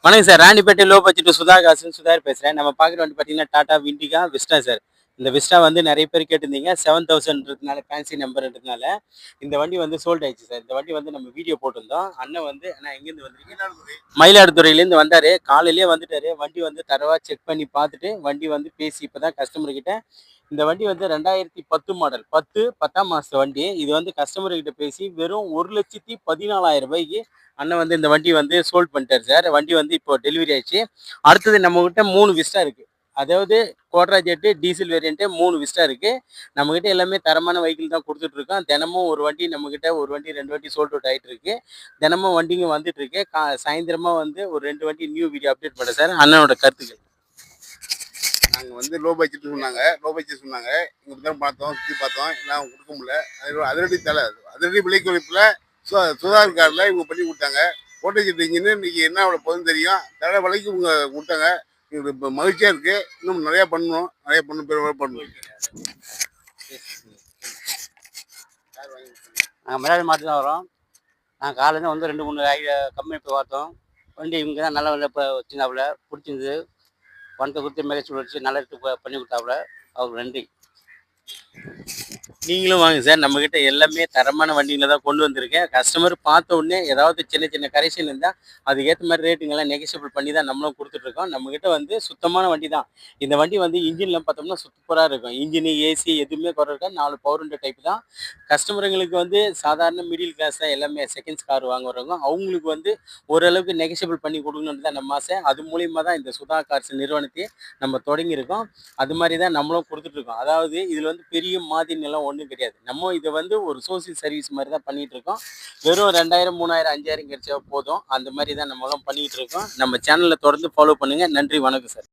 வணக்கம் sir. Ranipet low budget Sudhakar பேசுறேன். நம்ம பார்க்குற வண்டி பார்த்தீங்கன்னா, டாடா விண்டிகா விஸ்டா சார். இந்த விஸ்டா வந்து நெறைய பேர் கேட்டிருந்தீங்க. 7000ன்றதுனால ஃபேன்சி நம்பர்ன்றதுனால இந்த வண்டி வந்து சோல்ட் ஆயிடுச்சு சார். இந்த வண்டி வந்து நம்ம வீடியோ போட்டிருந்தோம். அண்ணன் வந்து அண்ணா எங்கேருந்து வந்திருக்கீங்க? மயிலாடுதுறையிலேருந்து வந்தாரு. காலையிலேயே வந்துட்டாரு. வண்டி வந்து தரவா செக் பண்ணி பார்த்துட்டு, வண்டி வந்து பேசி இப்ப தான் கஸ்டமர் கிட்ட இந்த வண்டி வந்து 2010 மாடல். 10ஆம் மாச வண்டி. இது வந்து கஸ்டமர் கிட்ட பேசி வெறும் 1,14,000 அண்ணன் வந்து இந்த வண்டி வந்து சோல்ட் பண்ணிட்டாரு சார். வண்டி வந்து இப்போ டெலிவரி ஆயிடுச்சு. அடுத்தது நம்மகிட்ட 3 விஸ்டா இருக்கு. அதாவது கோட்ரா ஜெட்டு டீசல் வேரியன்ட் 3 விஸ்டா இருக்கு. நம்மகிட்ட எல்லாமே தரமான வெஹிக்கிள் தான் கொடுத்துட்டு இருக்கோம். தினமும் ஒரு வண்டி நம்மகிட்ட 1 வண்டி 2 வண்டி சோல்ட் அவுட் ஆயிட்டு இருக்கு. தினமும் வண்டிங்க வந்துட்டு இருக்கு. சாயந்தரமா வந்து ஒரு 2 வண்டி நியூ வீடியோ அப்டேட் பண்ணேன் சார். அண்ணனோட கருத்துக்கள். நாங்கள் வந்து லோ பட்ஜெட் சொன்னாங்க இங்கே தான் பார்த்தோம், சுற்றி பார்த்தோம், எல்லாம் கொடுக்க முடியல. அதிரடி விலை குறைப்பில் சுதாகர் காரில் இவங்க பண்ணி கொடுத்தாங்க. கோட்டை ஜெட் இன்ஜின் இன்னைக்கு என்ன அவ்வளோ போதும் தெரியும். தர விலைக்கு இவங்க கொடுத்தாங்க. எங்களுக்கு இப்போ மகிழ்ச்சியாக இருக்குது. இன்னும் நிறையா பண்ணணும், பண்ணணும். நாங்கள் மலையாள மாட்டு தான் வரோம். நாங்கள் காலையில் வந்து 2 3 கம்பெனி போய் பார்த்தோம். வண்டி இவங்க தான் நல்ல வேலை இப்போ வச்சுருந்தாப்புல பிடிச்சிருந்தது. பணத்தை கொடுத்து மேலே வச்சு நல்லா பண்ணி கொடுத்தாப்புல. அவருக்கு நன்றி. நீங்களும் வாங்க சார். நம்மக்கிட்ட எல்லாமே தரமான வண்டிகளை தான் கொண்டு வந்திருக்கேன். கஸ்டமர் பார்த்த உடனே ஏதாவது சின்ன சின்ன கரெக்ஷன் இருந்தால் அதுக்கேற்ற மாதிரி ரேட்டுங்கெல்லாம் நெகோஷியபிள் பண்ணி தான் நம்மளும் கொடுத்துட்ருக்கோம். நம்மக்கிட்ட வந்து சுத்தமான வண்டி தான். இந்த வண்டி வந்து இன்ஜின்லாம் பார்த்தோம்னா சூப்பராக இருக்கும். இன்ஜினு ஏசி எதுவுமே குறை இருக்கா. 4 பவர் விண்டோ டைப் தான். கஸ்டமருங்களுக்கு வந்து சாதாரண மிடில் கிளாஸ் தான் எல்லாமே செகண்ட்ஸ் கார் வாங்குறவங்க. அவங்களுக்கு வந்து ஓரளவுக்கு நெகோஷியபிள் பண்ணி கொடுக்கணுன்னு தான் நம்ம ஆசை. அது மூலியமாக தான் இந்த சுதா கார்ஸ் நிறுவனத்தையே நம்ம தொடங்கியிருக்கோம். அது மாதிரி தான் நம்மளும் கொடுத்துட்ருக்கோம். அதாவது இதில் வந்து பெரிய மாதிரிலாம் ஒன்றும் கிடையாது. நம்ம இதை வந்து ஒரு சோசியல் சர்வீஸ் மாதிரி தான் பண்ணிட்டு இருக்கோம். வெறும் 2000 3000 5000 கிடைச்சா போதும். அந்த மாதிரி தான் நம்மளும் பண்ணிட்டு இருக்கோம். நம்ம சேனலை தொடர்ந்து ஃபாலோ பண்ணுங்க. நன்றி, வணக்கம் சார்.